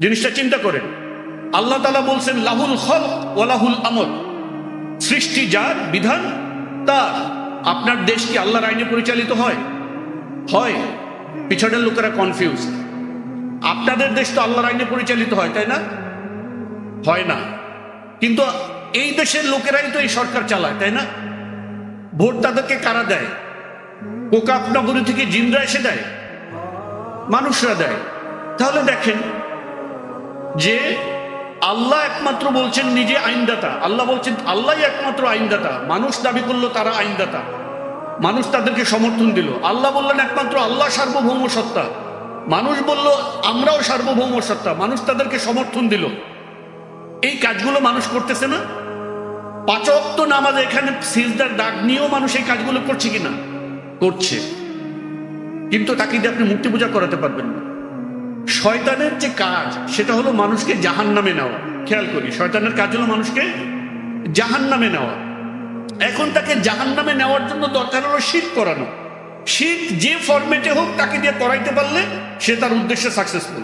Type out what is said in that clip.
জিনিসটা চিন্তা করেন। আল্লাহ তাআলা বলছেন লাহুল খলক ওয়া লাহুল আমর, সৃষ্টি যার, বিধান তার। আপনার দেশ কি আল্লাহর আইনে পরিচালিত হয়? হয়? পিছনের লোকেরা কনফিউজ। আপনাদের দেশ তো আল্লাহর আইনে পরিচালিত হয়, তাই না? হয় না। কিন্তু এই দেশের লোকেরাই তো এই সরকার চালায়, তাই না? ভোট তাদেরকে কারা দেয়? কোকাপ নগরী থেকে জিনরা এসে দেয়? মানুষরা দেয়। তাহলে দেখেন যে আল্লাহ একমাত্র বলছেন নিজে আইনদাতা। আল্লাহ বলছেন আল্লাহই একমাত্র আইনদাতা। মানুষ দাবি করলো তারা আইনদাতা, মানুষ তাদেরকে সমর্থন দিল। আল্লাহ বললেন একমাত্র আল্লাহ সার্বভৌম সত্তা, মানুষ বলল আমরাও সার্বভৌম সত্তা, মানুষ তাদেরকে সমর্থন দিল। এই কাজগুলো মানুষ করতেছে না? পাঁচ ওয়াক্ত নামাজে এখানে সিজদার ডাক নিয়েও মানুষ এই কাজগুলো করছে কিনা? করছে। কিন্তু তাকে দিয়ে আপনি মূর্তি পূজা করাতে পারবেন না। শয়তানের যে কাজ সেটা হলো মানুষকে জাহান্নামে নেওয়া। খেয়াল করি, শয়তানের কাজ হলো মানুষকে জাহান্নামে নেওয়া। এখন তাকে জাহান্নামে নেওয়ার জন্য দরকার হলো শিরক করানো। শিরক যে ফরম্যাটে হোক তাকে দিয়ে করাইতে পারলে সে তার উদ্দেশ্যে সাকসেসফুল।